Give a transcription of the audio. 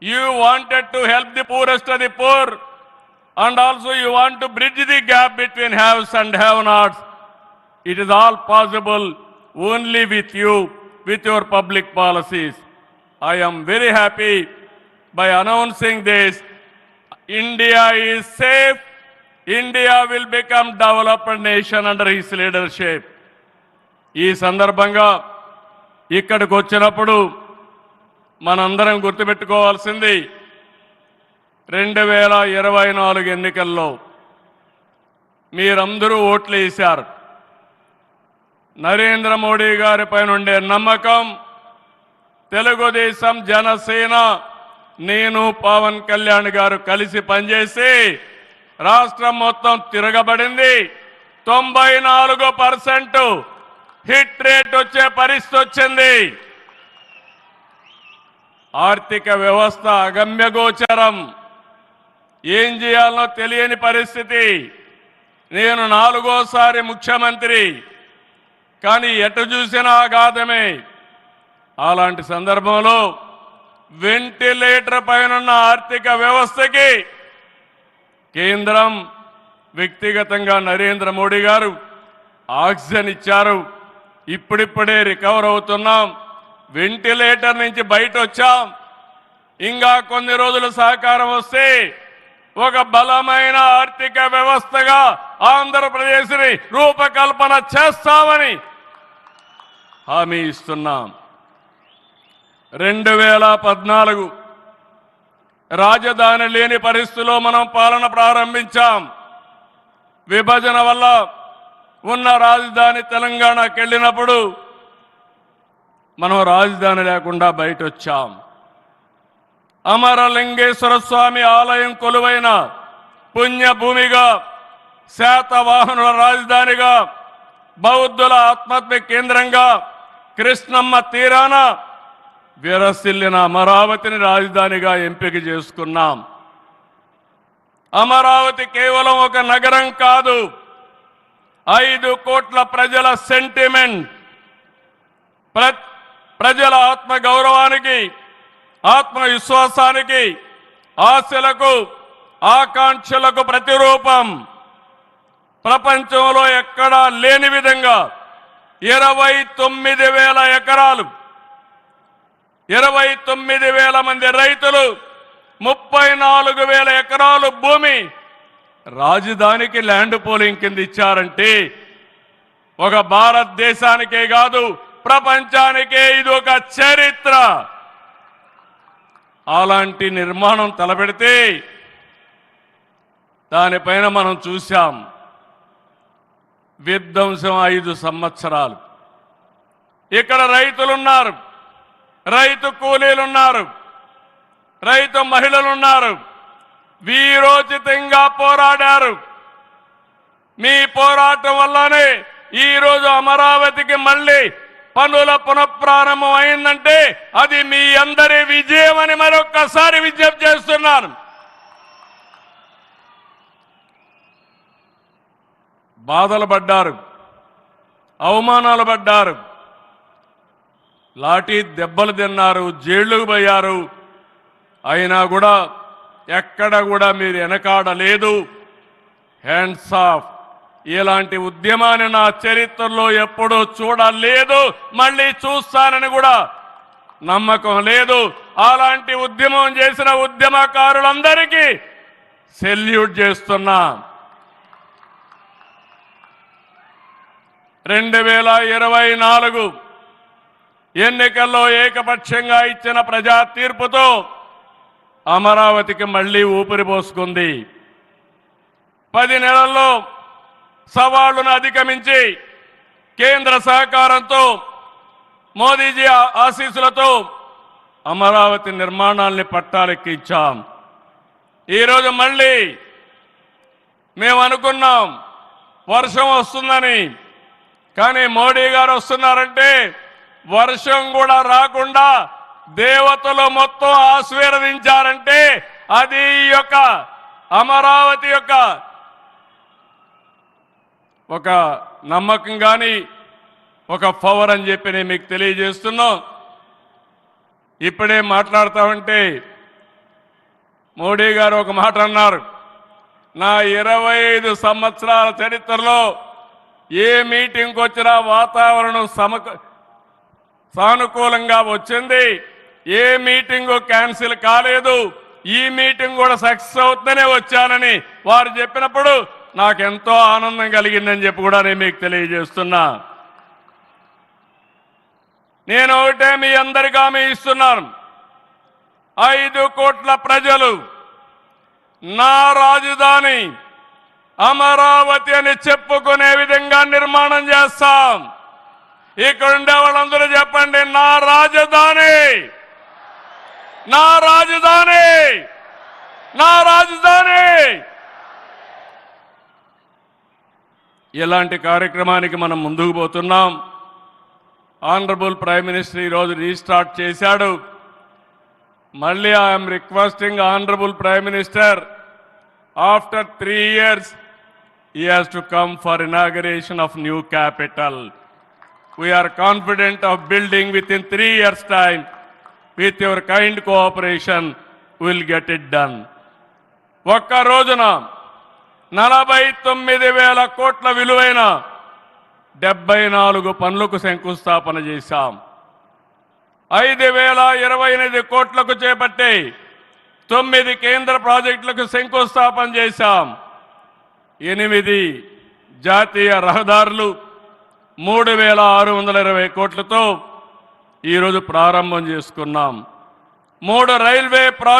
You wanted to help the poorest of the poor, and also you want to bridge the gap between haves and have-nots. It is all possible only with you, with your public policies. I am very happy by announcing this. India is safe. India will become developed nation under his leadership. ఈ సందర్భంగా ఇక్కడికి వచ్చినప్పుడు మనందరం గుర్తుపెట్టుకోవాల్సింది 2024 ఎన్నికల్లో మీరందరూ ఓట్లు వేశారు. నరేంద్ర మోడీ గారి పైన ఉండే నమ్మకం, తెలుగుదేశం, జనసేన, నేను, పవన్ కళ్యాణ్ గారు కలిసి పనిచేసి రాష్ట్రం మొత్తం తిరగబడింది. 94% హిట్ రేట్ వచ్చే పరిస్థితి వచ్చింది. ఆర్థిక వ్యవస్థ అగమ్యగోచరం, ఏం చేయాలనో తెలియని పరిస్థితి. నేను 4వసారి ముఖ్యమంత్రి, కానీ ఎటు చూసినా ఆఘాతమే. అలాంటి సందర్భంలో వెంటిలేటర్ పైనున్న ఆర్థిక వ్యవస్థకి కేంద్రం, వ్యక్తిగతంగా నరేంద్ర మోడీ గారు ఆక్సిజన్ ఇచ్చారు. ఇప్పుడిప్పుడే రికవర్ అవుతున్నాం, వెంటిలేటర్ నుంచి బయట వచ్చాం. ఇంకా కొన్ని రోజులు సహకారం వస్తే ఒక బలమైన ఆర్థిక వ్యవస్థగా ఆంధ్రప్రదేశ్ని రూపకల్పన చేస్తామని హామీ ఇస్తున్నాం. 2014 రాజధాని లేని పరిస్థితిలో మనం పాలన ప్రారంభించాం. విభజన వల్ల ఉన్న రాజధాని తెలంగాణకి వెళ్ళినప్పుడు మనం రాజధాని లేకుండా బయట వచ్చాం. అమరలింగేశ్వర స్వామి ఆలయం కొలువైన పుణ్యభూమిగా, శాతవాహనుల రాజధానిగా, బౌద్ధుల ఆత్మహత్య కేంద్రంగా, కృష్ణమ్మ తీరాన విరసిల్లిన అమరావతిని రాజధానిగా ఎంపిక చేసుకున్నాం. అమరావతి కేవలం ఒక నగరం కాదు, 5 కోట్ల ప్రజల సెంటిమెంట్. ప్రజల ఆత్మ గౌరవానికి, ఆత్మవిశ్వాసానికి, ఆశలకు, ఆకాంక్షలకు ప్రతిరూపం. ప్రపంచంలో ఎక్కడా లేని విధంగా 29,000 ఎకరాలు, 29,000 మంది రైతులు, 34,000 ఎకరాలు భూమి రాజధానికి ల్యాండ్ పోలింగ్ కింద ఇచ్చారంటే ఒక భారతదేశానికే కాదు, ప్రపంచానికే ఇది ఒక చరిత్ర. అలాంటి నిర్మాణం తలపెడితే దానిపైన మనం చూశాం విధ్వంసం 5 సంవత్సరాలు. ఇక్కడ రైతులున్నారు, రైతు కూలీలున్నారు, రైతు మహిళలున్నారు, వీరోచితంగా పోరాడారు. మీ పోరాటం వల్లనే ఈరోజు అమరావతికి మళ్ళీ పనుల పునఃప్రారంభం అయిందంటే అది మీ అందరి విజయం అని మరొక్కసారి విజ్ఞప్తి చేస్తున్నాను. బాధలు పడ్డారు, అవమానాలు పడ్డారు, లాఠీ దెబ్బలు తిన్నారు, జైళ్లకు పోయారు. అయినా కూడా ఎక్కడ కూడా మీరు వెనకాడలేదు. Hands of. ఇలాంటి ఉద్యమాన్ని నా చరిత్రలో ఎప్పుడూ చూడలేదు, మళ్ళీ చూస్తానని కూడా నమ్మకం లేదు. అలాంటి ఉద్యమం చేసిన ఉద్యమకారులందరికీ సెల్యూట్ చేస్తున్నా. 2024 ఎన్నికల్లో ఏకపక్షంగా ఇచ్చిన ప్రజా తీర్పుతో అమరావతికి మళ్లీ ఊపిరి పోసుకుంది. 10 నెలల్లో సవాళ్లను అధిగమించి కేంద్ర సహకారంతో, మోదీజీ ఆశీస్సులతో అమరావతి నిర్మాణాల్ని పట్టాలెక్కించాం. ఈరోజు మళ్ళీ మేము అనుకున్నాం వర్షం వస్తుందని, కానీ మోడీ గారు వస్తున్నారంటే వర్షం కూడా రాకుండా దేవతలు మొత్తం ఆశీర్వదించారంటే అది ఈ యొక్క అమరావతి యొక్క ఒక నమ్మకం కానీ ఒక పవర్ అని చెప్పి నేను మీకు తెలియజేస్తున్నాం. ఇప్పుడే మాట్లాడుతూ ఉంటే మోడీ గారు ఒక మాట అన్నారు, నా 25 సంవత్సరాల చరిత్రలో ఏ మీటింగ్కి వచ్చినా వాతావరణం సానుకూలంగా వచ్చింది, ఏ మీటింగు క్యాన్సిల్ కాలేదు, ఈ మీటింగ్ కూడా సక్సెస్ అవుతుందనే వచ్చానని వారు చెప్పినప్పుడు నాకెంతో ఆనందం కలిగిందని చెప్పి కూడా నేను మీకు తెలియజేస్తున్నా. నేను ఒకటే మీ అందరికీ హామీ ఇస్తున్నాను, 5 కోట్ల ప్రజలు నా రాజధాని అమరావతి అని చెప్పుకునే విధంగా నిర్మాణం చేస్తాం. ఇక్కడ ఉండే వాళ్ళందరూ చెప్పండి, నా రాజధాని, నా రాజధాని, నా రాజధాని. ఇలాంటి కార్యక్రమానికి మనం ముందుకు పోతున్నాం. ఆనరబుల్ ప్రైమ్ మినిస్టర్ ఈరోజు రీస్టార్ట్ చేశాడు. మళ్ళీ I'm requesting honourable prime minister, after 3 years he has to come for inauguration of new capital. We are confident of building within 3 years time. With your kind cooperation we will get it done. ఒక్క రోజున 49,000 కోట్ల విలువైన 74 పనులకు శంకుస్థాపన చేశాం. 5,028 కోట్లకు చేపట్టి 9 కేంద్ర ప్రాజెక్టులకు శంకుస్థాపన చేశాం. 8 జాతీయ రహదారులు 3,620 కోట్లతో ఈరోజు ప్రారంభం చేసుకున్నాం. 3 రైల్వే ప్రాజెక్టు